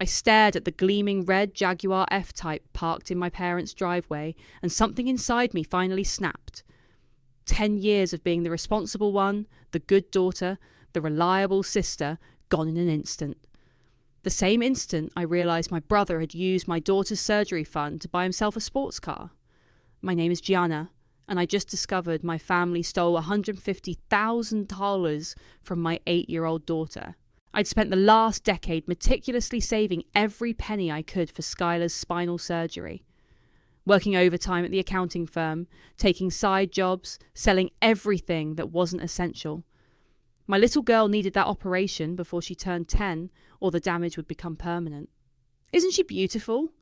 I stared at the gleaming red Jaguar F-Type parked in my parents' driveway, and something inside me finally snapped. 10 years of being the responsible one, the good daughter, the reliable sister, gone in an instant. The same instant I realised my brother had used my daughter's surgery fund to buy himself a sports car. My name is Gianna, and I just discovered my family stole $150,000 from my 8-year-old daughter. I'd spent the last decade meticulously saving every penny I could for Skylar's spinal surgery. Working overtime at the accounting firm, taking side jobs, selling everything that wasn't essential. My little girl needed that operation before she turned 10, or the damage would become permanent. "Isn't she beautiful?"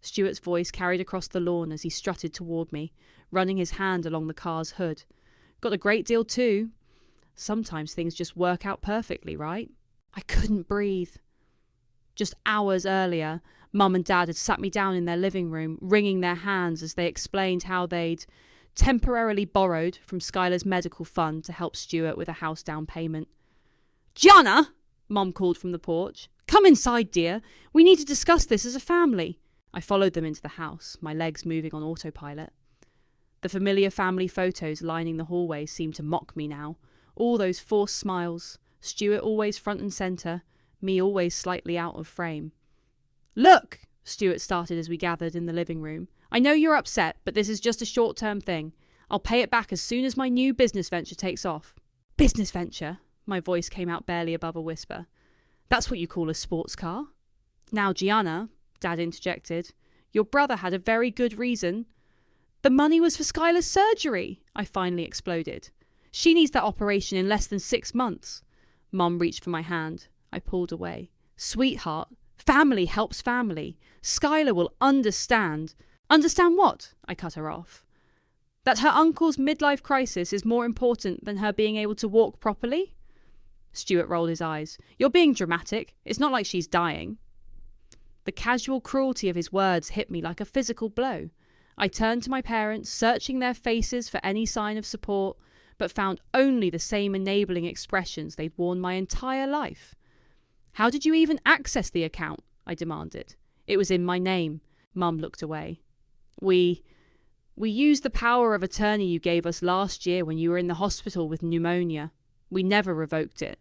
Stuart's voice carried across the lawn as he strutted toward me, running his hand along the car's hood. "Got a great deal too. Sometimes things just work out perfectly, right?" I couldn't breathe. Just hours earlier, Mum and Dad had sat me down in their living room, wringing their hands as they explained how they'd temporarily borrowed from Skylar's medical fund to help Stuart with a house down payment. "Gianna!" Mum called from the porch. "Come inside, dear. We need to discuss this as a family." I followed them into the house, my legs moving on autopilot. The familiar family photos lining the hallway seemed to mock me now. All those forced smiles, Stuart always front and centre, me always slightly out of frame. "Look," Stuart started as we gathered in the living room. "I know you're upset, but this is just a short-term thing. I'll pay it back as soon as my new business venture takes off." "Business venture?" My voice came out barely above a whisper. "That's what you call a sports car?" "Now, Gianna," Dad interjected, "your brother had a very good reason." "The money was for Skylar's surgery," I finally exploded. "She needs that operation in less than 6 months." Mum reached for my hand. I pulled away. "Sweetheart, family helps family. Skylar will understand." "Understand what?" I cut her off. "That her uncle's midlife crisis is more important than her being able to walk properly?" Stuart rolled his eyes. "You're being dramatic. It's not like she's dying." The casual cruelty of his words hit me like a physical blow. I turned to my parents, searching their faces for any sign of support, but found only the same enabling expressions they'd worn my entire life. "How did you even access the account?" I demanded. "It was in my name." Mum looked away. We used the power of attorney you gave us last year when you were in the hospital with pneumonia. We never revoked it.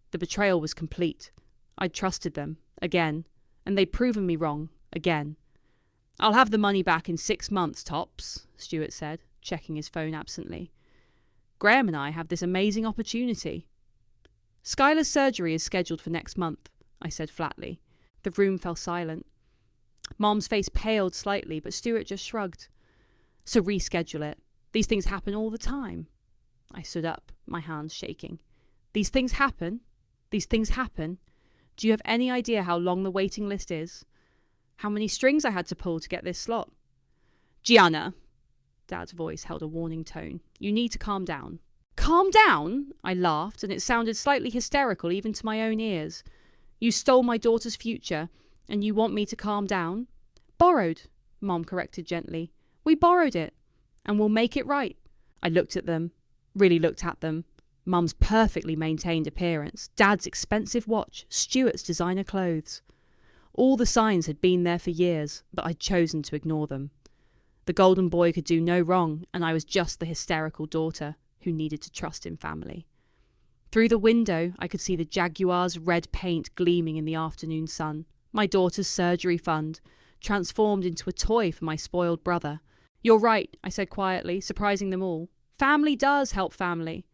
The betrayal was complete. I'd trusted them, again, and they'd proven me wrong, again. "I'll have the money back in 6 months, tops," Stuart said, checking his phone absently. "Graham and I have this amazing opportunity." "Skylar's surgery is scheduled for next month," I said flatly. The room fell silent. Mom's face paled slightly, but Stuart just shrugged. "So reschedule it. These things happen all the time." I stood up, my hands shaking. "These things happen? These things happen? Do you have any idea how long the waiting list is? How many strings I had to pull to get this slot?" "Gianna," Dad's voice held a warning tone, "you need to calm down." "Calm down?" I laughed, and it sounded slightly hysterical even to my own ears. "You stole my daughter's future, and you want me to calm down?" "Borrowed," Mom corrected gently. "We borrowed it, and we'll make it right." I looked at them, really looked at them. Mum's perfectly maintained appearance, Dad's expensive watch, Stuart's designer clothes. All the signs had been there for years, but I'd chosen to ignore them. The golden boy could do no wrong, and I was just the hysterical daughter who needed to trust in family. Through the window, I could see the Jaguar's red paint gleaming in the afternoon sun. My daughter's surgery fund, transformed into a toy for my spoiled brother. "You're right," I said quietly, surprising them all. "Family does help family."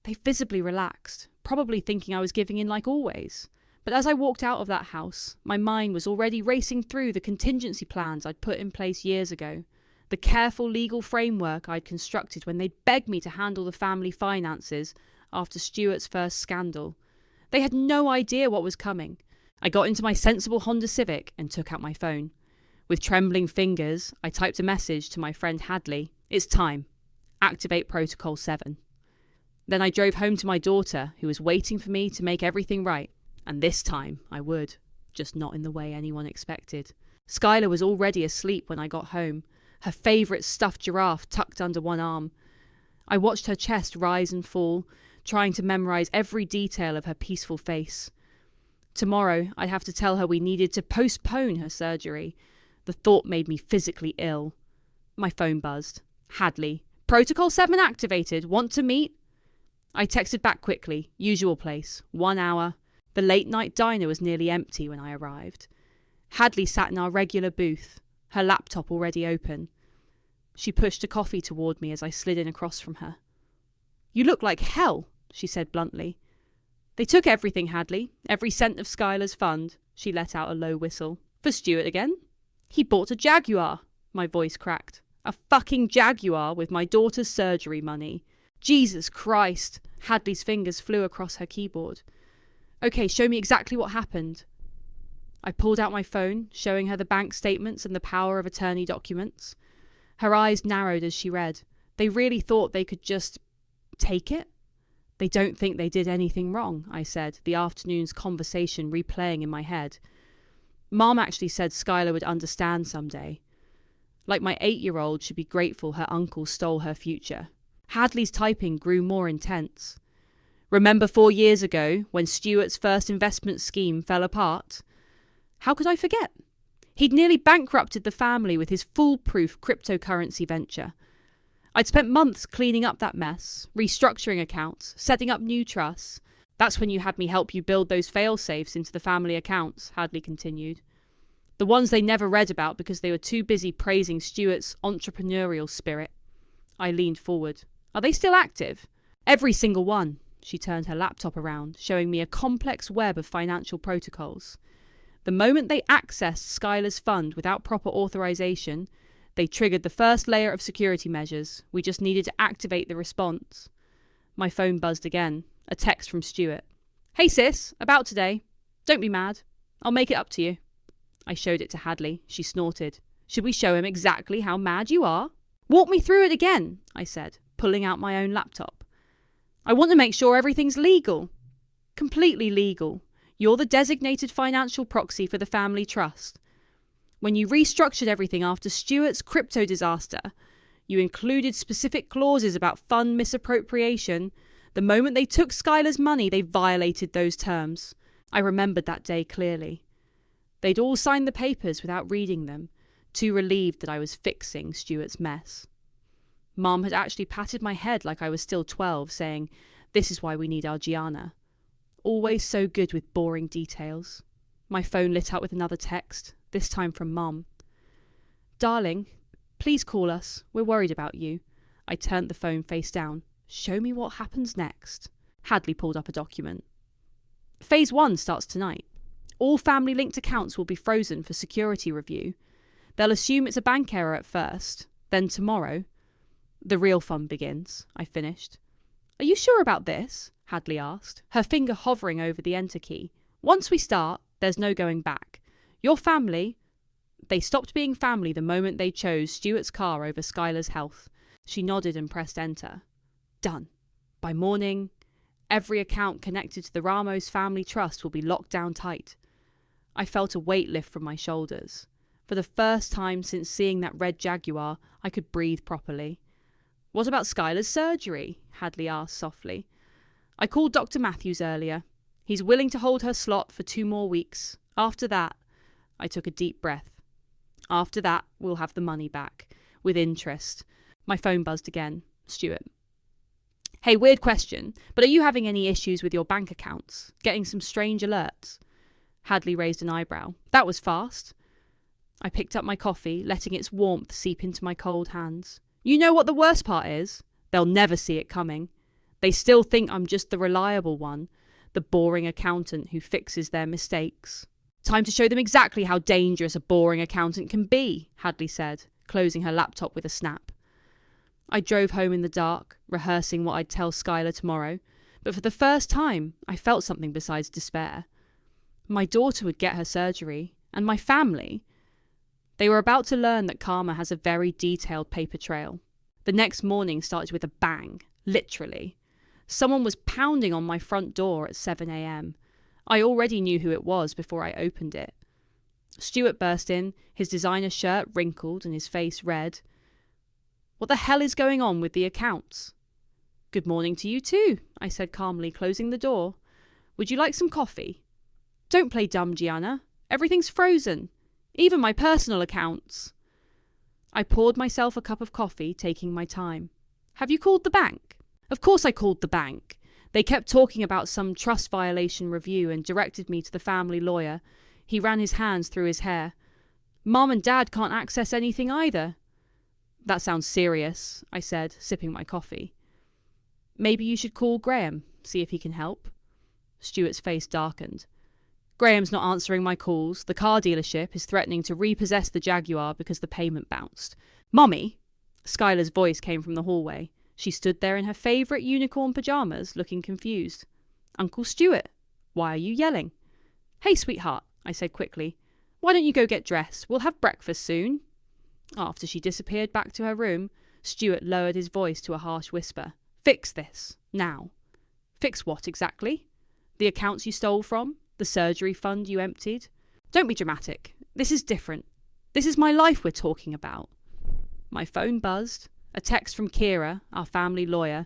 They visibly relaxed, probably thinking I was giving in like always. But as I walked out of that house, my mind was already racing through the contingency plans I'd put in place years ago, the careful legal framework I'd constructed when they'd begged me to handle the family finances after Stuart's first scandal. They had no idea what was coming. I got into my sensible Honda Civic and took out my phone. With trembling fingers, I typed a message to my friend Hadley. "It's time. Activate Protocol 7. Then I drove home to my daughter, who was waiting for me to make everything right. And this time I would, just not in the way anyone expected. Skylar was already asleep when I got home, her favourite stuffed giraffe tucked under one arm. I watched her chest rise and fall, trying to memorise every detail of her peaceful face. Tomorrow, I'd have to tell her we needed to postpone her surgery. The thought made me physically ill. My phone buzzed. Hadley. Protocol 7 activated. Want to meet? I texted back quickly. Usual place. 1 hour. The late-night diner was nearly empty when I arrived. Hadley sat in our regular booth, her laptop already open. She pushed a coffee toward me as I slid in across from her. You look like hell, she said bluntly. They took everything, Hadley. Every cent of Skylar's fund. She let out a low whistle. For Stuart again? He bought a Jaguar. My voice cracked. A fucking Jaguar with my daughter's surgery money. Jesus Christ. Hadley's fingers flew across her keyboard. Okay, show me exactly what happened. I pulled out my phone, showing her the bank statements and the power of attorney documents. Her eyes narrowed as she read. They really thought they could just take it? They don't think they did anything wrong, I said, the afternoon's conversation replaying in my head. Mom actually said Skylar would understand someday. Like my 8-year-old should be grateful her uncle stole her future. Hadley's typing grew more intense. Remember 4 years ago when Stuart's first investment scheme fell apart? How could I forget? He'd nearly bankrupted the family with his foolproof cryptocurrency venture. I'd spent months cleaning up that mess, restructuring accounts, setting up new trusts. That's when you had me help you build those fail-safes into the family accounts, Hadley continued. The ones they never read about because they were too busy praising Stuart's entrepreneurial spirit. I leaned forward. Are they still active? Every single one. She turned her laptop around, showing me a complex web of financial protocols. The moment they accessed Skylar's fund without proper authorization, they triggered the first layer of security measures. We just needed to activate the response. My phone buzzed again. A text from Stuart. Hey sis, about today. Don't be mad. I'll make it up to you. I showed it to Hadley. She snorted. Should we show him exactly how mad you are? Walk me through it again, I said, pulling out my own laptop. I want to make sure everything's legal. Completely legal. You're the designated financial proxy for the family trust. When you restructured everything after Stuart's crypto disaster, you included specific clauses about fund misappropriation. The moment they took Skylar's money, they violated those terms. I remembered that day clearly. They'd all signed the papers without reading them, too relieved that I was fixing Stuart's mess. Mom had actually patted my head like I was still 12, saying, "This is why we need our Gianna." Always so good with boring details. My phone lit up with another text, this time from Mom. "Darling, please call us. We're worried about you." I turned the phone face down. "Show me what happens next." Hadley pulled up a document. Phase 1 starts tonight. All family-linked accounts will be frozen for security review. They'll assume it's a bank error at first. Then tomorrow, the real fun begins, I finished. "Are you sure about this?" Hadley asked, her finger hovering over the enter key. "Once we start, there's no going back. Your family..." They stopped being family the moment they chose Stuart's car over Skylar's health. She nodded and pressed enter. Done. By morning, every account connected to the Ramos family trust will be locked down tight. I felt a weight lift from my shoulders. For the first time since seeing that red Jaguar, I could breathe properly. "What about Skylar's surgery?" Hadley asked softly. "I called Dr. Matthews earlier. He's willing to hold her slot for 2 more weeks. After that..." I took a deep breath. "After that, we'll have the money back. With interest." My phone buzzed again. Stuart. "Hey, weird question, but are you having any issues with your bank accounts? Getting some strange alerts?" Hadley raised an eyebrow. "That was fast." I picked up my coffee, letting its warmth seep into my cold hands. "You know what the worst part is? They'll never see it coming. They still think I'm just the reliable one, the boring accountant who fixes their mistakes." "Time to show them exactly how dangerous a boring accountant can be," Hadley said, closing her laptop with a snap. I drove home in the dark, rehearsing what I'd tell Skylar tomorrow, but for the first time, I felt something besides despair. My daughter would get her surgery, and my family. They were about to learn that karma has a very detailed paper trail. The next morning started with a bang, literally. Someone was pounding on my front door at 7 a.m. I already knew who it was before I opened it. Stuart burst in, his designer shirt wrinkled and his face red. "What the hell is going on with the accounts?" "Good morning to you too," I said calmly, closing the door. "Would you like some coffee?" Don't play dumb, Gianna. Everything's frozen. Even my personal accounts. I poured myself a cup of coffee, taking my time. Have you called the bank? Of course I called the bank. They kept talking about some trust violation review and directed me to the family lawyer. He ran his hands through his hair. Mom and Dad can't access anything either. That sounds serious, I said, sipping my coffee. Maybe you should call Graham, see if he can help. Stuart's face darkened. Graham's not answering my calls. The car dealership is threatening to repossess the Jaguar because the payment bounced. Mummy! Skylar's voice came from the hallway. She stood there in her favourite unicorn pyjamas, looking confused. Uncle Stuart, why are you yelling? Hey, sweetheart, I said quickly. Why don't you go get dressed? We'll have breakfast soon. After she disappeared back to her room, Stuart lowered his voice to a harsh whisper. Fix this. Now. Fix what exactly? The accounts you stole from? The surgery fund you emptied? Don't be dramatic. This is different. This is my life we're talking about. My phone buzzed. A text from Kira, our family lawyer.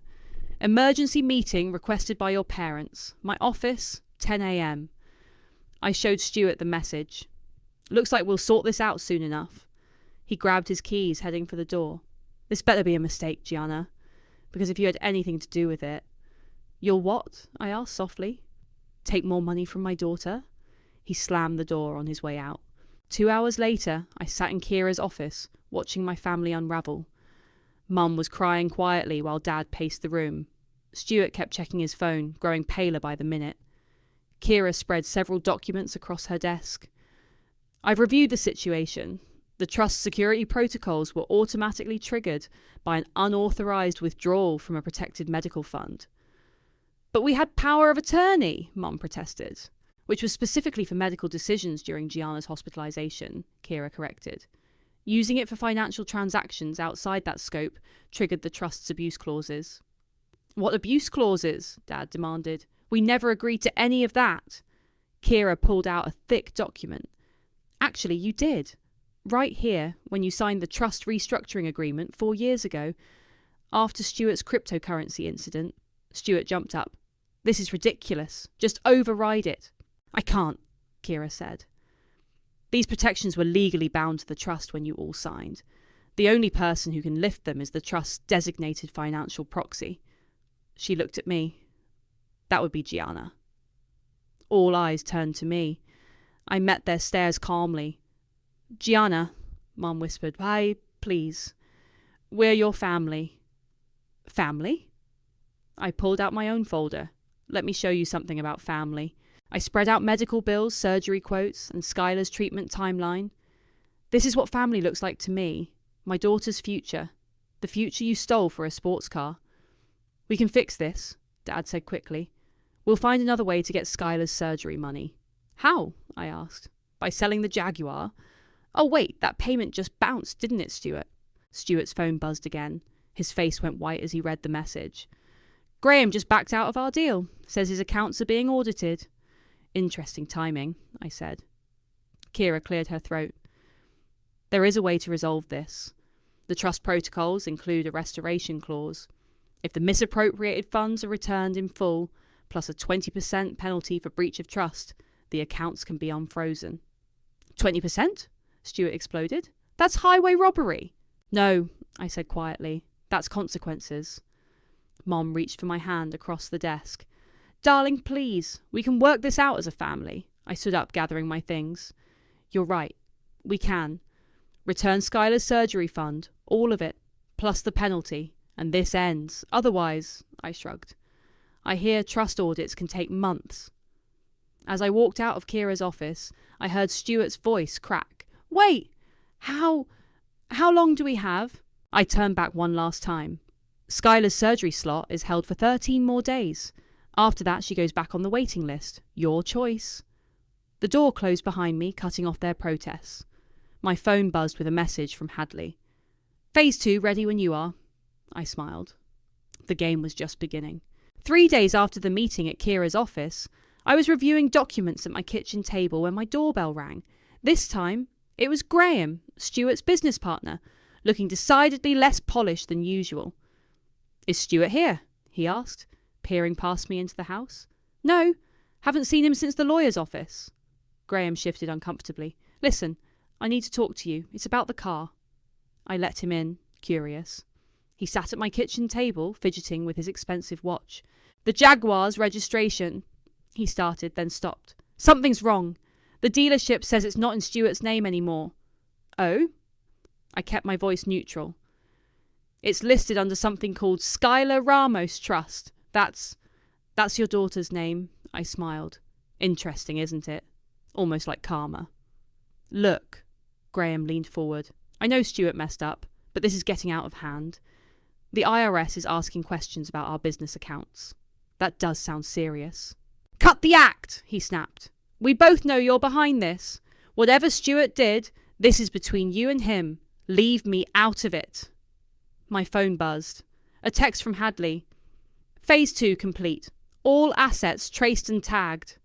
Emergency meeting requested by your parents. My office, 10 a.m. I showed Stuart the message. Looks like we'll sort this out soon enough. He grabbed his keys, heading for the door. This better be a mistake, Gianna, because if you had anything to do with it... You'll what? I asked softly. Take more money from my daughter? He slammed the door on his way out. 2 hours later, I sat in Kira's office, watching my family unravel. Mum was crying quietly while Dad paced the room. Stuart kept checking his phone, growing paler by the minute. Kira spread several documents across her desk. I've reviewed the situation. The trust security protocols were automatically triggered by an unauthorised withdrawal from a protected medical fund. But we had power of attorney, Mum protested, which was specifically for medical decisions during Gianna's hospitalisation, Kira corrected. Using it for financial transactions outside that scope triggered the trust's abuse clauses. What abuse clauses? Dad demanded. We never agreed to any of that. Kira pulled out a thick document. Actually, you did. Right here, when you signed the trust restructuring agreement 4 years ago. After Stuart's cryptocurrency incident, Stuart jumped up. This is ridiculous. Just override it. I can't, Kira said. These protections were legally bound to the trust when you all signed. The only person who can lift them is the trust's designated financial proxy. She looked at me. That would be Gianna. All eyes turned to me. I met their stares calmly. Gianna, Mum whispered, please. We're your family. Family? I pulled out my own folder. Let me show you something about family. I spread out medical bills, surgery quotes, and Skylar's treatment timeline. This is what family looks like to me. My daughter's future. The future you stole for a sports car. We can fix this, Dad said quickly. We'll find another way to get Skylar's surgery money. How? I asked. By selling the Jaguar? Oh wait, that payment just bounced, didn't it, Stuart? Stuart's phone buzzed again. His face went white as he read the message. Graham just backed out of our deal. Says his accounts are being audited. Interesting timing, I said. Kira cleared her throat. There is a way to resolve this. The trust protocols include a restoration clause. If the misappropriated funds are returned in full, plus a 20% penalty for breach of trust, the accounts can be unfrozen. 20%? Stuart exploded. That's highway robbery. No, I said quietly. That's consequences. Mom reached for my hand across the desk. Darling, please, we can work this out as a family. I stood up, gathering my things. You're right. We can. Return Skylar's surgery fund, all of it, plus the penalty, and this ends. Otherwise, I shrugged. I hear trust audits can take months. As I walked out of Kira's office, I heard Stuart's voice crack. Wait! How long do we have? I turned back one last time. Skylar's surgery slot is held for 13 more days. After that, she goes back on the waiting list. Your choice. The door closed behind me, cutting off their protests. My phone buzzed with a message from Hadley. Phase 2 ready when you are. I smiled. The game was just beginning. 3 days after the meeting at Kira's office, I was reviewing documents at my kitchen table when my doorbell rang. This time, it was Graham, Stuart's business partner, looking decidedly less polished than usual. Is Stuart here? He asked, peering past me into the house. No. Haven't seen him since the lawyer's office. Graham shifted uncomfortably. Listen, I need to talk to you. It's about the car. I let him in, curious. He sat at my kitchen table, fidgeting with his expensive watch. The Jaguar's registration, he started, then stopped. Something's wrong. The dealership says it's not in Stuart's name anymore. Oh? I kept my voice neutral. It's listed under something called Skylar Ramos Trust. That's your daughter's name, I smiled. Interesting, isn't it? Almost like karma. Look, Graham leaned forward. I know Stuart messed up, but this is getting out of hand. The IRS is asking questions about our business accounts. That does sound serious. Cut the act, he snapped. We both know you're behind this. Whatever Stuart did, this is between you and him. Leave me out of it. My phone buzzed. A text from Hadley. Phase 2 complete. All assets traced and tagged.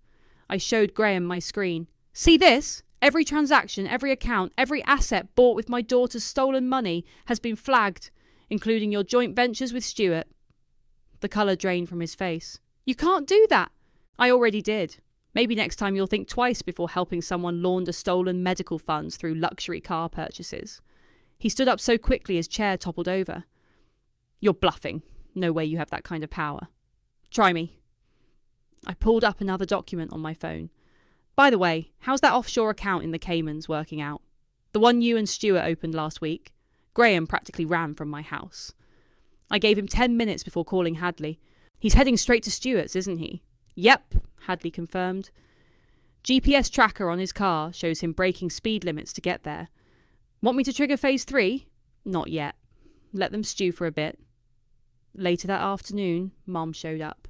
I showed Graham my screen. See this? Every transaction, every account, every asset bought with my daughter's stolen money has been flagged, including your joint ventures with Stuart. The colour drained from his face. You can't do that. I already did. Maybe next time you'll think twice before helping someone launder stolen medical funds through luxury car purchases. He stood up so quickly his chair toppled over. You're bluffing. No way you have that kind of power. Try me. I pulled up another document on my phone. By the way, how's that offshore account in the Caymans working out? The one you and Stuart opened last week? Graham practically ran from my house. I gave him 10 minutes before calling Hadley. He's heading straight to Stuart's, isn't he? Yep, Hadley confirmed. GPS tracker on his car shows him breaking speed limits to get there. Want me to trigger phase 3? Not yet. Let them stew for a bit. Later that afternoon, Mom showed up.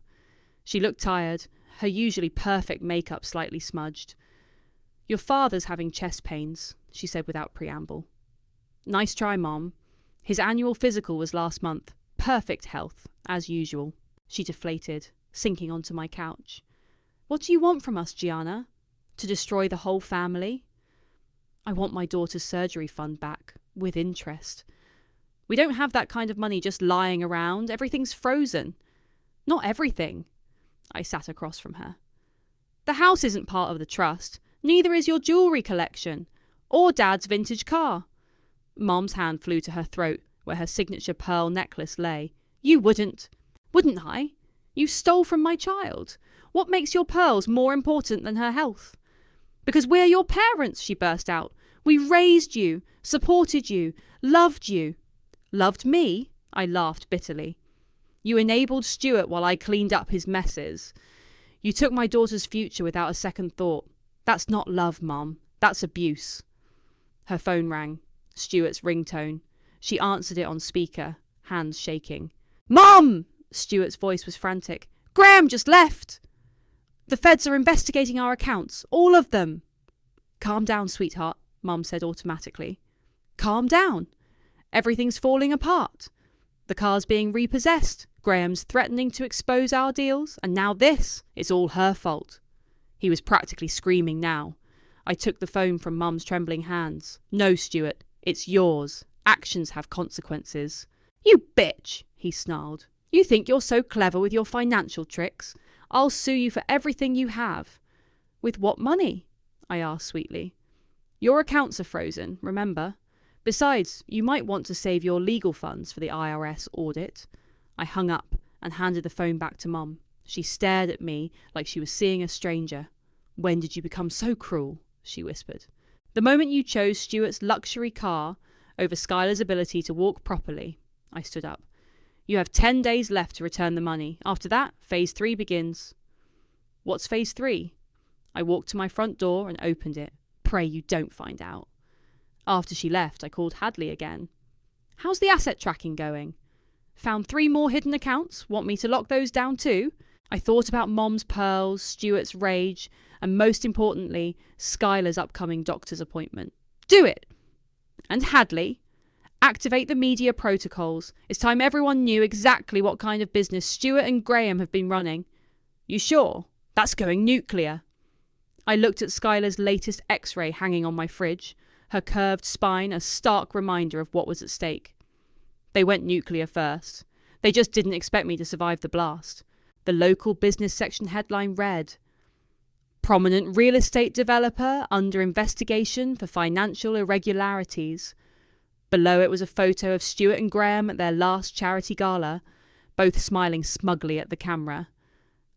She looked tired, her usually perfect makeup slightly smudged. Your father's having chest pains, she said without preamble. Nice try, Mom. His annual physical was last month. Perfect health, as usual. She deflated, sinking onto my couch. What do you want from us, Gianna? To destroy the whole family? I want my daughter's surgery fund back, with interest. We don't have that kind of money just lying around. Everything's frozen. Not everything. I sat across from her. The house isn't part of the trust. Neither is your jewellery collection. Or Dad's vintage car. Mom's hand flew to her throat, where her signature pearl necklace lay. You wouldn't. Wouldn't I? You stole from my child. What makes your pearls more important than her health? Because we're your parents, she burst out. We raised you, supported you, loved you. Loved me? I laughed bitterly. You enabled Stuart while I cleaned up his messes. You took my daughter's future without a second thought. That's not love, Mum. That's abuse. Her phone rang. Stuart's ringtone. She answered it on speaker, hands shaking. Mum! Stuart's voice was frantic. Graham just left! The feds are investigating our accounts. All of them. Calm down, sweetheart, Mum said automatically. Calm down. Everything's falling apart. The car's being repossessed. Graham's threatening to expose our deals. And now this. It's all her fault. He was practically screaming now. I took the phone from Mum's trembling hands. No, Stuart. It's yours. Actions have consequences. You bitch, he snarled. You think you're so clever with your financial tricks? I'll sue you for everything you have. With what money? I asked sweetly. Your accounts are frozen, remember? Besides, you might want to save your legal funds for the IRS audit. I hung up and handed the phone back to Mum. She stared at me like she was seeing a stranger. When did you become so cruel? She whispered. The moment you chose Stuart's luxury car over Skylar's ability to walk properly. I stood up. You have 10 days left to return the money. After that, phase 3 begins. What's phase 3? I walked to my front door and opened it. Pray you don't find out. After she left, I called Hadley again. How's the asset tracking going? Found 3 more hidden accounts? Want me to lock those down too? I thought about Mom's pearls, Stuart's rage, and most importantly, Skylar's upcoming doctor's appointment. Do it! And Hadley, activate the media protocols. It's time everyone knew exactly what kind of business Stuart and Graham have been running. You sure? That's going nuclear. I looked at Skylar's latest X-ray hanging on my fridge, her curved spine a stark reminder of what was at stake. They went nuclear first. They just didn't expect me to survive the blast. The local business section headline read, Prominent real estate developer under investigation for financial irregularities. Below it was a photo of Stuart and Graham at their last charity gala, both smiling smugly at the camera.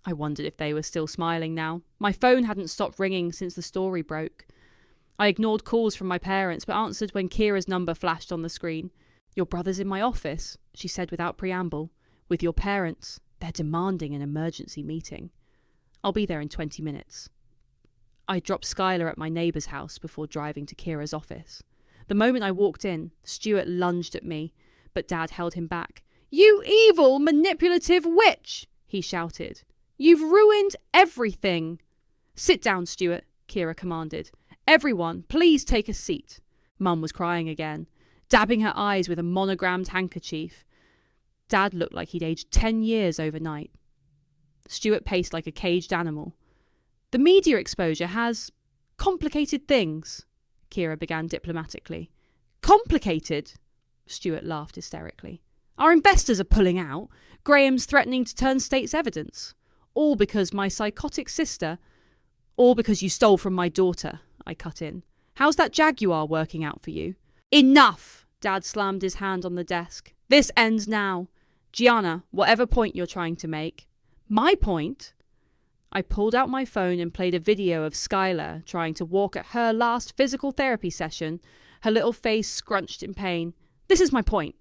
I wondered if they were still smiling now. My phone hadn't stopped ringing since the story broke. I ignored calls from my parents, but answered when Kira's number flashed on the screen. "Your brother's in my office," she said without preamble. "With your parents. They're demanding an emergency meeting. I'll be there in 20 minutes. I dropped Skylar at my neighbour's house before driving to Kira's office. The moment I walked in, Stuart lunged at me, but Dad held him back. "You evil, manipulative witch!" he shouted. "You've ruined everything!" "Sit down, Stuart," Kira commanded. "Everyone, please take a seat." Mum was crying again, dabbing her eyes with a monogrammed handkerchief. Dad looked like he'd aged 10 years overnight. Stuart paced like a caged animal. "The media exposure has complicated things," Kira began diplomatically. "Complicated?" Stuart laughed hysterically. "Our investors are pulling out. Graham's threatening to turn state's evidence. All because my psychotic sister. All because you stole from my daughter," I cut in. "How's that Jaguar working out for you?" "Enough!" Dad slammed his hand on the desk. "This ends now. Gianna, whatever point you're trying to make." "My point?" I pulled out my phone and played a video of Skylar trying to walk at her last physical therapy session, her little face scrunched in pain. "This is my point."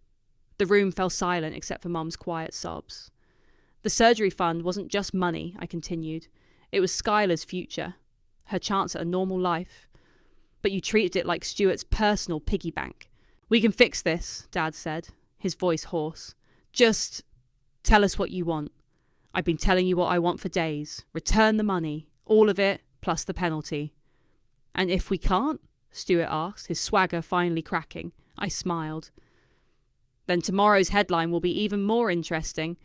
The room fell silent except for Mum's quiet sobs. "The surgery fund wasn't just money," I continued. "It was Skylar's future, her chance at a normal life. But you treated it like Stuart's personal piggy bank." "We can fix this," Dad said, his voice hoarse. "Just tell us what you want. I've been telling you what I want for days. Return the money. All of it, plus the penalty." "And if we can't?" Stuart asked, his swagger finally cracking. I smiled. "Then tomorrow's headline will be even more interesting.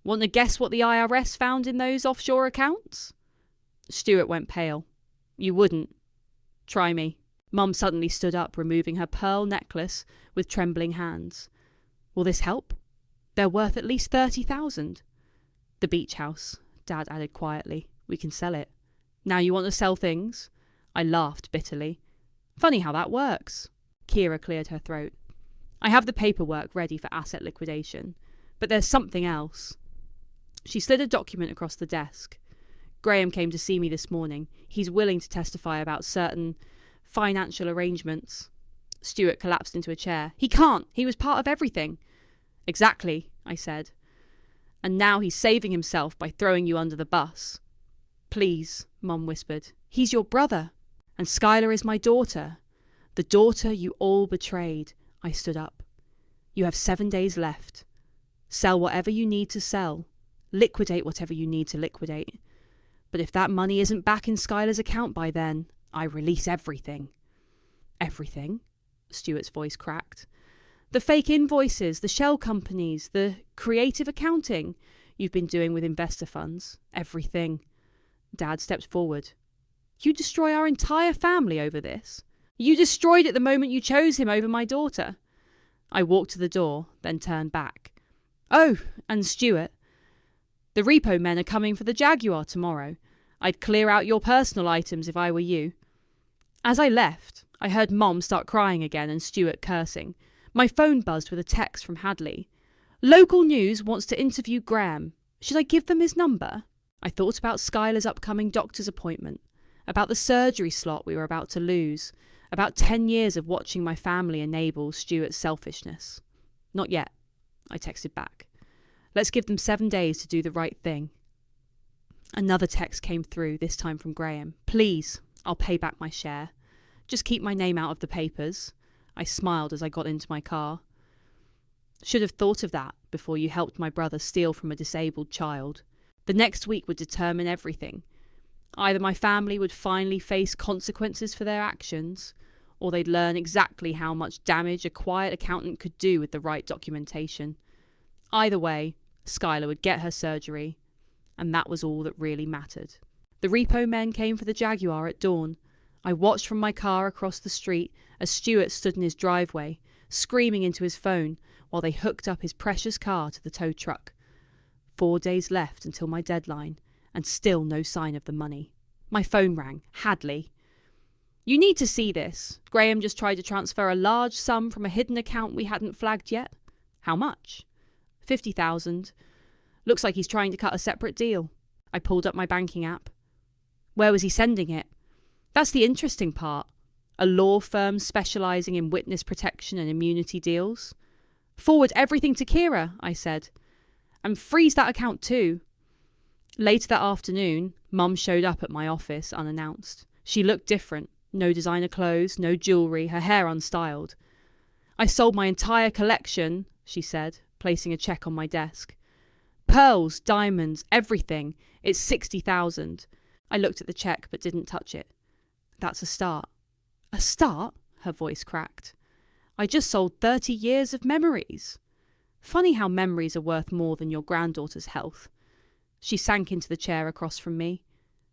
Want to guess what the IRS found in those offshore accounts?" Stuart went pale. "You wouldn't. Try me." Mum suddenly stood up, removing her pearl necklace with trembling hands. "Will this help? They're worth at least 30,000. "The beach house," Dad added quietly. "We can sell it." "Now you want to sell things?" I laughed bitterly. "Funny how that works." Kira cleared her throat. "I have the paperwork ready for asset liquidation. But there's something else." She slid a document across the desk. "Graham came to see me this morning. He's willing to testify about certain financial arrangements." Stuart collapsed into a chair. "He can't. He was part of everything." "Exactly," I said. "And now he's saving himself by throwing you under the bus." "Please," Mum whispered. "He's your brother. And Skylar is my daughter. The daughter you all betrayed." I stood up. "You have 7 days left. Sell whatever you need to sell. Liquidate whatever you need to liquidate. But if that money isn't back in Skylar's account by then, I release everything." "Everything?" Stuart's voice cracked. "The fake invoices, the shell companies, the creative accounting you've been doing with investor funds. Everything." Dad stepped forward. "You destroy our entire family over this. You destroyed it the moment you chose him over my daughter." I walked to the door, then turned back. "Oh, and Stuart, the repo men are coming for the Jaguar tomorrow. I'd clear out your personal items if I were you." As I left, I heard Mom start crying again and Stuart cursing. My phone buzzed with a text from Hadley. "Local news wants to interview Graham. Should I give them his number?" I thought about Skylar's upcoming doctor's appointment, about the surgery slot we were about to lose, about 10 years of watching my family enable Stuart's selfishness. "Not yet," I texted back. "Let's give them 7 days to do the right thing." Another text came through, this time from Graham. "Please, I'll pay back my share. Just keep my name out of the papers." I smiled as I got into my car. "Should have thought of that before you helped my brother steal from a disabled child. The next week would determine everything. Either my family would finally face consequences for their actions, or they'd learn exactly how much damage a quiet accountant could do with the right documentation. Either way, Skylar would get her surgery, and that was all that really mattered." The repo men came for the Jaguar at dawn. I watched from my car across the street as Stuart stood in his driveway, screaming into his phone while they hooked up his precious car to the tow truck. 4 days left until my deadline, and still no sign of the money. My phone rang. Hadley. You need to see this. Graham just tried to transfer a large sum from a hidden account we hadn't flagged yet. How much? 50,000. Looks like he's trying to cut a separate deal. I pulled up my banking app. Where was he sending it? That's the interesting part. A law firm specialising in witness protection and immunity deals. Forward everything to Kira, I said. And freeze that account too. Later that afternoon, Mum showed up at my office unannounced. She looked different. No designer clothes, no jewellery, her hair unstyled. I sold my entire collection, she said, placing a cheque on my desk. Pearls, diamonds, everything. It's 60,000. I looked at the cheque but didn't touch it. That's a start. A start? Her voice cracked. I just sold 30 years of memories. Funny how memories are worth more than your granddaughter's health. She sank into the chair across from me.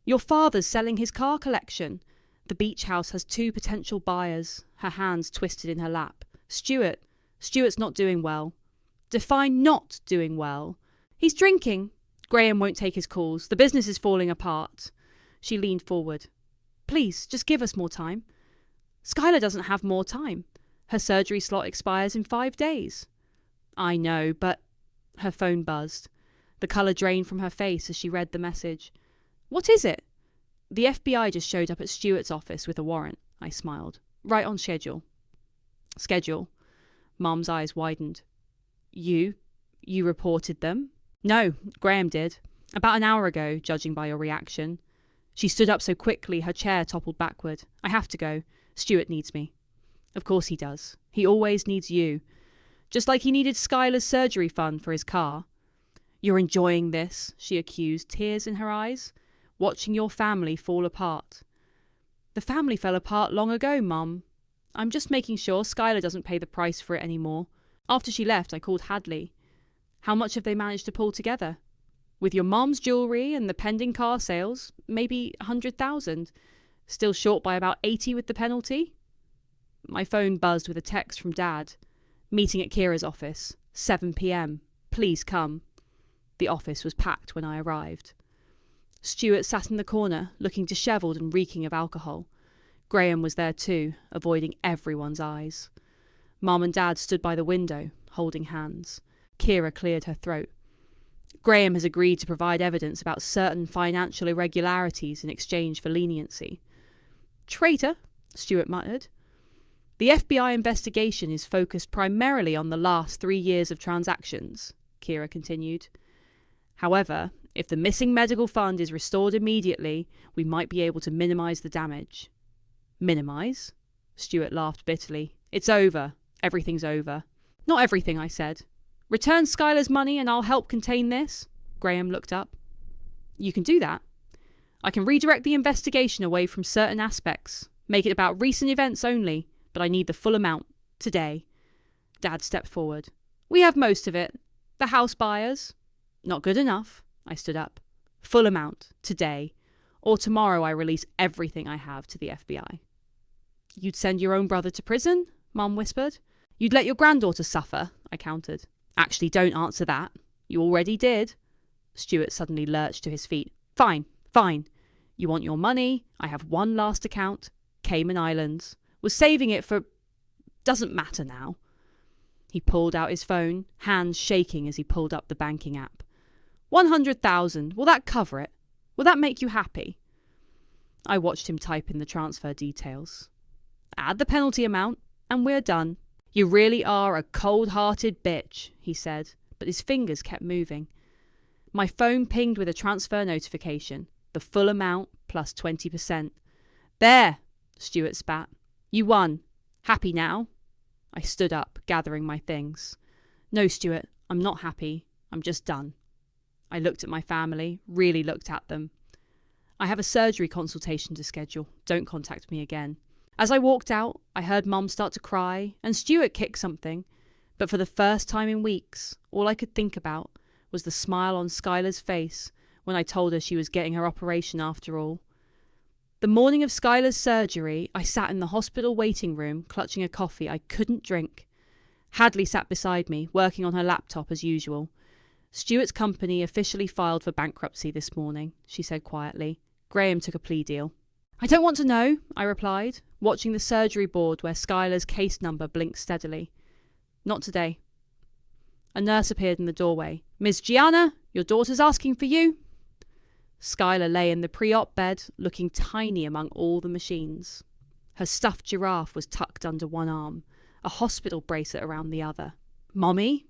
Your father's selling his car collection. The beach house has 2 potential buyers, her hands twisted in her lap. Stuart's not doing well. Define not doing well. He's drinking. Graham won't take his calls. The business is falling apart. She leaned forward. Please, just give us more time. Skylar doesn't have more time. Her surgery slot expires in 5 days. I know, but... Her phone buzzed. The colour drained from her face as she read the message. What is it? The FBI just showed up at Stuart's office with a warrant. I smiled. Right on schedule. Schedule. Mum's eyes widened. You reported them? No, Graham did. About an hour ago, judging by your reaction. She stood up so quickly her chair toppled backward. I have to go. Stuart needs me. Of course he does. He always needs you. Just like he needed Skylar's surgery fund for his car. You're enjoying this, she accused, tears in her eyes. Watching your family fall apart. The family fell apart long ago, Mum. I'm just making sure Skylar doesn't pay the price for it anymore. After she left, I called Hadley. How much have they managed to pull together? With your mum's jewellery and the pending car sales, maybe 100,000. Still short by about 80 with the penalty? My phone buzzed with a text from Dad. Meeting at Kira's office, 7 p.m. Please come. The office was packed when I arrived. Stuart sat in the corner, looking dishevelled and reeking of alcohol. Graham was there too, avoiding everyone's eyes. Mum and Dad stood by the window, holding hands. Kira cleared her throat. Graham has agreed to provide evidence about certain financial irregularities in exchange for leniency. Traitor, Stuart muttered. The FBI investigation is focused primarily on the last 3 years of transactions, Kira continued. However, if the missing medical fund is restored immediately, we might be able to minimise the damage. Minimise? Stuart laughed bitterly. It's over. Everything's over. Not everything, I said. Return Skylar's money and I'll help contain this. Graham looked up. You can do that. I can redirect the investigation away from certain aspects, make it about recent events only, but I need the full amount, today. Dad stepped forward. We have most of it. The house buyers. Not good enough. I stood up. Full amount, today. Or tomorrow I release everything I have to the FBI. You'd send your own brother to prison? Mum whispered. You'd let your granddaughter suffer, I countered. Actually, don't answer that. You already did. Stuart suddenly lurched to his feet. Fine. You want your money? I have one last account. Cayman Islands. Was saving it for... Doesn't matter now. He pulled out his phone, hands shaking as he pulled up the banking app. 100,000. Will that cover it? Will that make you happy? I watched him type in the transfer details. Add the penalty amount, and we're done. You really are a cold-hearted bitch, he said, but his fingers kept moving. My phone pinged with a transfer notification. The full amount plus 20%. There, Stuart spat. You won. Happy now? I stood up, gathering my things. No, Stuart, I'm not happy. I'm just done. I looked at my family, really looked at them. I have a surgery consultation to schedule. Don't contact me again. As I walked out, I heard Mum start to cry and Stuart kick something. But for the first time in weeks, all I could think about was the smile on Skylar's face when I told her she was getting her operation after all. The morning of Skylar's surgery, I sat in the hospital waiting room, clutching a coffee I couldn't drink. Hadley sat beside me, working on her laptop as usual. Stuart's company officially filed for bankruptcy this morning, she said quietly. Graham took a plea deal. I don't want to know, I replied, watching the surgery board where Skylar's case number blinked steadily. Not today. A nurse appeared in the doorway. Miss Gianna, your daughter's asking for you. Skylar lay in the pre-op bed, looking tiny among all the machines. Her stuffed giraffe was tucked under one arm, a hospital bracelet around the other. Mommy?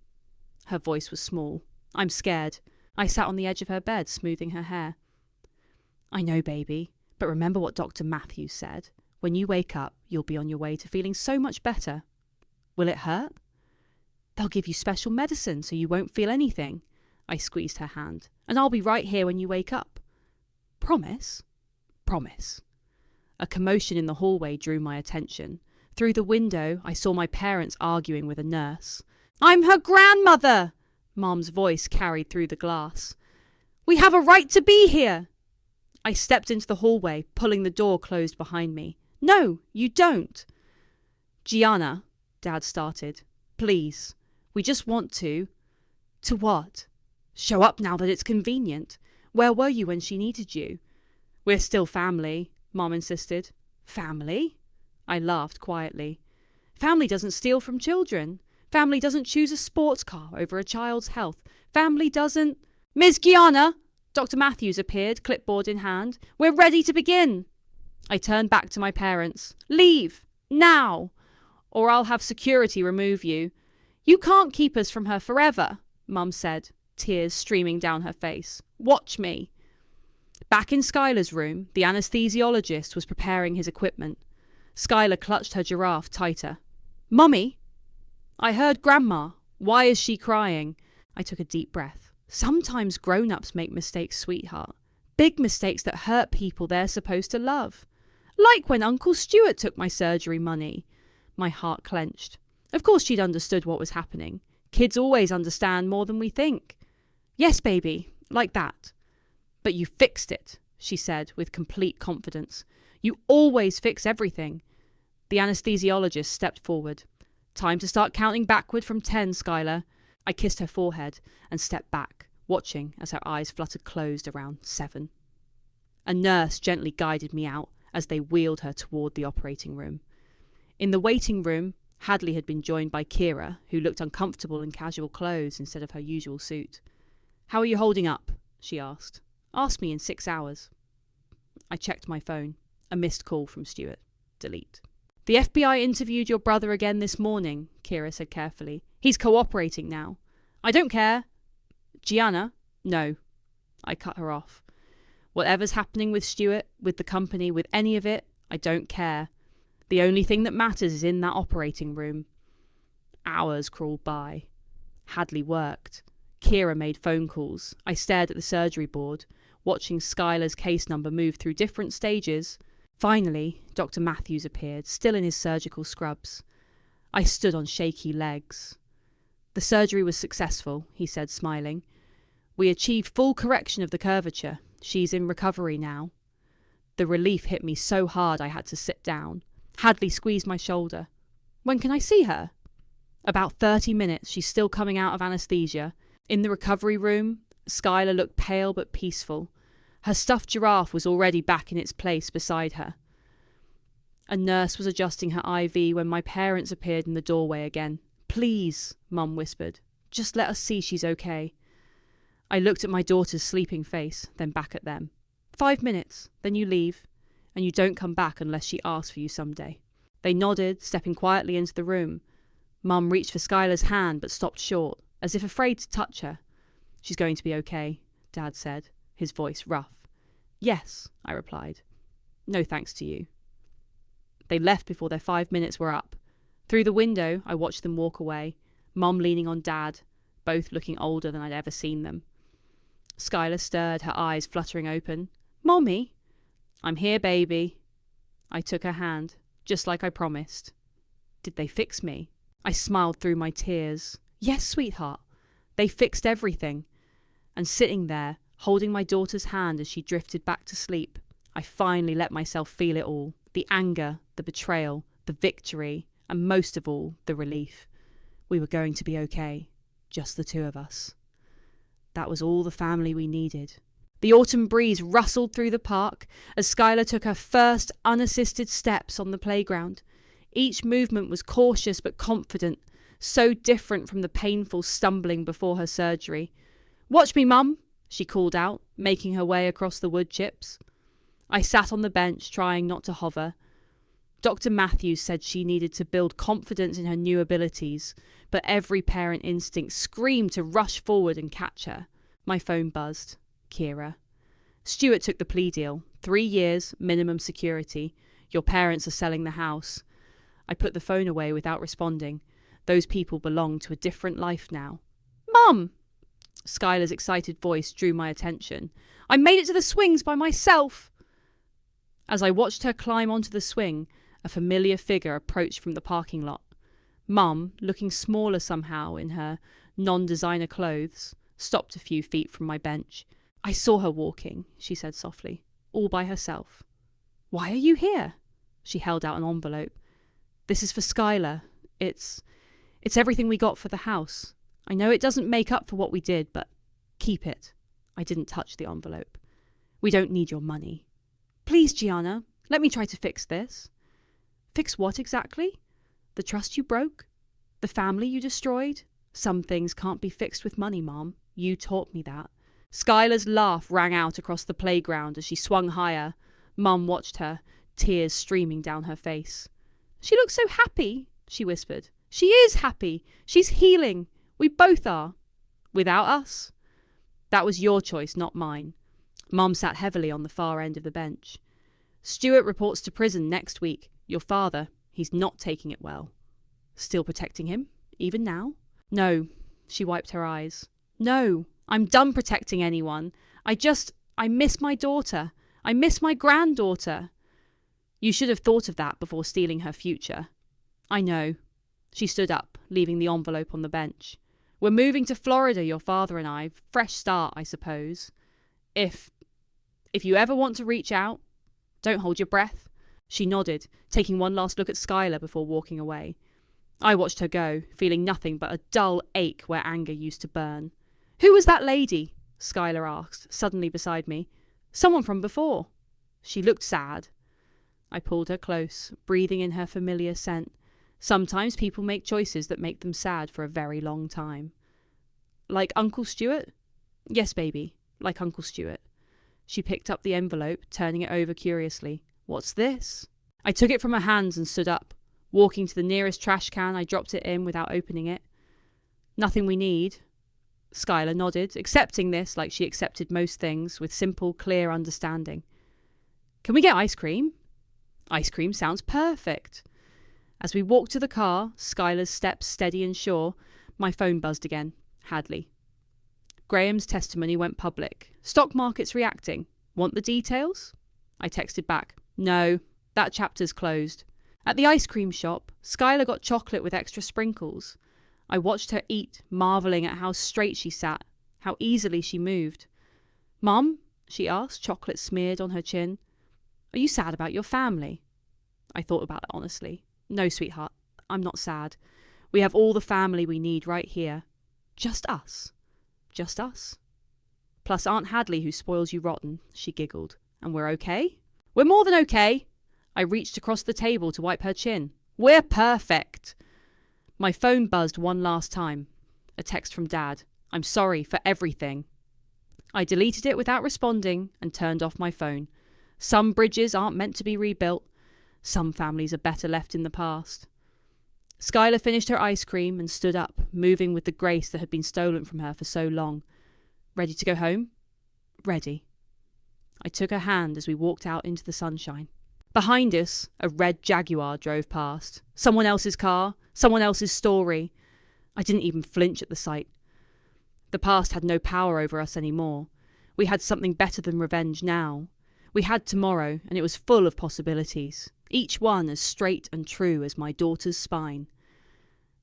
Her voice was small. I'm scared. I sat on the edge of her bed, smoothing her hair. I know, baby, but remember what Dr. Matthews said. When you wake up, you'll be on your way to feeling so much better. Will it hurt? They'll give you special medicine so you won't feel anything. I squeezed her hand. And I'll be right here when you wake up. Promise? Promise. A commotion in the hallway drew my attention. Through the window, I saw my parents arguing with a nurse. I'm her grandmother! Mom's voice carried through the glass. We have a right to be here! I stepped into the hallway, pulling the door closed behind me. No, you don't. Gianna, Dad started. Please. We just want to... To what? Show up now that it's convenient. Where were you when she needed you? We're still family, Mom insisted. Family? I laughed quietly. Family doesn't steal from children. Family doesn't choose a sports car over a child's health. Family doesn't... Ms. Gianna! Dr. Matthews appeared, clipboard in hand. We're ready to begin. I turned back to my parents. Leave! Now! Or I'll have security remove you. You can't keep us from her forever, Mum said, tears streaming down her face. Watch me. Back in Skylar's room, the anesthesiologist was preparing his equipment. Skylar clutched her giraffe tighter. Mummy! I heard Grandma. Why is she crying? I took a deep breath. Sometimes grown-ups make mistakes, sweetheart. Big mistakes that hurt people they're supposed to love. Like when Uncle Stuart took my surgery money. My heart clenched. Of course she'd understood what was happening. Kids always understand more than we think. Yes, baby, like that. But you fixed it, she said with complete confidence. You always fix everything. The anesthesiologist stepped forward. Time to start counting backward from 10, Skylar. I kissed her forehead and stepped back, watching as her eyes fluttered closed around 7. A nurse gently guided me out as they wheeled her toward the operating room. In the waiting room, Hadley had been joined by Kira, who looked uncomfortable in casual clothes instead of her usual suit. How are you holding up? She asked. Ask me in 6 hours. I checked my phone. A missed call from Stuart. Delete. The FBI interviewed your brother again this morning, Kira said carefully. He's cooperating now. I don't care. Gianna? No. I cut her off. Whatever's happening with Stuart, with the company, with any of it, I don't care. The only thing that matters is in that operating room. Hours crawled by. Hadley worked. Kira made phone calls. I stared at the surgery board, watching Skylar's case number move through different stages. Finally, Dr. Matthews appeared, still in his surgical scrubs. I stood on shaky legs. The surgery was successful, he said, smiling. We achieved full correction of the curvature. She's in recovery now. The relief hit me so hard I had to sit down. Hadley squeezed my shoulder. When can I see her? About 30 minutes. She's still coming out of anaesthesia. In the recovery room, Skylar looked pale but peaceful. Her stuffed giraffe was already back in its place beside her. A nurse was adjusting her IV when my parents appeared in the doorway again. Please, Mum whispered. Just let us see she's okay. I looked at my daughter's sleeping face, then back at them. 5 minutes, then you leave, and you don't come back unless she asks for you someday. They nodded, stepping quietly into the room. Mum reached for Skylar's hand but stopped short, as if afraid to touch her. She's going to be okay, Dad said, his voice rough. Yes, I replied. No thanks to you. They left before their 5 minutes were up. Through the window, I watched them walk away, Mum leaning on Dad, both looking older than I'd ever seen them. Skylar stirred, her eyes fluttering open. Mommy? I'm here, baby. I took her hand, just like I promised. Did they fix me? I smiled through my tears. Yes, sweetheart. They fixed everything. And sitting there, holding my daughter's hand as she drifted back to sleep, I finally let myself feel it all. The anger, the betrayal, the victory, and most of all, the relief. We were going to be okay. Just the two of us. That was all the family we needed. The autumn breeze rustled through the park as Skylar took her first unassisted steps on the playground. Each movement was cautious but confident, so different from the painful stumbling before her surgery. "Watch me, Mum," she called out, making her way across the wood chips. I sat on the bench, trying not to hover. Dr. Matthews said she needed to build confidence in her new abilities, but every parent instinct screamed to rush forward and catch her. My phone buzzed. Kira. "Stuart took the plea deal. 3 years, minimum security. Your parents are selling the house." I put the phone away without responding. Those people belonged to a different life now. "Mum!" Skylar's excited voice drew my attention. "I made it to the swings by myself!" As I watched her climb onto the swing, a familiar figure approached from the parking lot. Mum, looking smaller somehow in her non-designer clothes, stopped a few feet from my bench. "I saw her walking," she said softly, "all by herself." "Why are you here?" She held out an envelope. "This is for Skylar. It's everything we got for the house. I know it doesn't make up for what we did, but keep it." I didn't touch the envelope. "We don't need your money." "Please, Gianna, let me try to fix this." "Fix what exactly? The trust you broke? The family you destroyed? Some things can't be fixed with money, Mom. You taught me that." Skylar's laugh rang out across the playground as she swung higher. Mum watched her, tears streaming down her face. "She looks so happy," she whispered. "She is happy. She's healing. We both are." "Without us?" "That was your choice, not mine." Mum sat heavily on the far end of the bench. "Stuart reports to prison next week. Your father, he's not taking it well." "Still protecting him? Even now?" "No." She wiped her eyes. "No. I'm done protecting anyone. I miss my daughter. I miss my granddaughter." "You should have thought of that before stealing her future." "I know." She stood up, leaving the envelope on the bench. "We're moving to Florida, your father and I. Fresh start, I suppose. If you ever want to reach out, don't hold your breath." She nodded, taking one last look at Skylar before walking away. I watched her go, feeling nothing but a dull ache where anger used to burn. "Who was that lady?" Skylar asked, suddenly beside me. "Someone from before." She looked sad. I pulled her close, breathing in her familiar scent. Sometimes people make choices that make them sad for a very long time. "Like Uncle Stuart?" "Yes, baby, like Uncle Stuart." She picked up the envelope, turning it over curiously. "What's this?" I took it from her hands and stood up. Walking to the nearest trash can, I dropped it in without opening it. "Nothing we need." Skylar nodded, accepting this like she accepted most things, with simple, clear understanding. "Can we get ice cream?" "Ice cream sounds perfect." As we walked to the car, Skylar's steps steady and sure, my phone buzzed again. Hadley. "Graham's testimony went public. Stock market's reacting. Want the details?" I texted back. "No, that chapter's closed." At the ice cream shop, Skylar got chocolate with extra sprinkles. I watched her eat, marvelling at how straight she sat, how easily she moved. "Mum?" she asked, chocolate smeared on her chin. "Are you sad about your family?" I thought about it honestly. "No, sweetheart, I'm not sad. We have all the family we need right here. Just us. Just us. Plus Aunt Hadley who spoils you rotten," she giggled. "And we're okay?" "We're more than okay." I reached across the table to wipe her chin. "We're perfect." My phone buzzed one last time. A text from Dad. "I'm sorry for everything." I deleted it without responding and turned off my phone. Some bridges aren't meant to be rebuilt. Some families are better left in the past. Skylar finished her ice cream and stood up, moving with the grace that had been stolen from her for so long. "Ready to go home?" "Ready." I took her hand as we walked out into the sunshine. Behind us, a red Jaguar drove past. Someone else's car, someone else's story. I didn't even flinch at the sight. The past had no power over us anymore. We had something better than revenge now. We had tomorrow, and it was full of possibilities, each one as straight and true as my daughter's spine.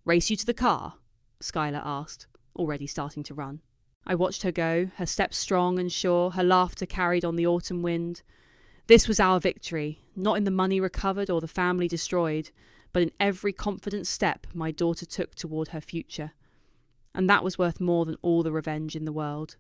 "Race you to the car?" Skylar asked, already starting to run. I watched her go, her steps strong and sure, her laughter carried on the autumn wind. This was our victory, not in the money recovered or the family destroyed, but in every confident step my daughter took toward her future. And that was worth more than all the revenge in the world.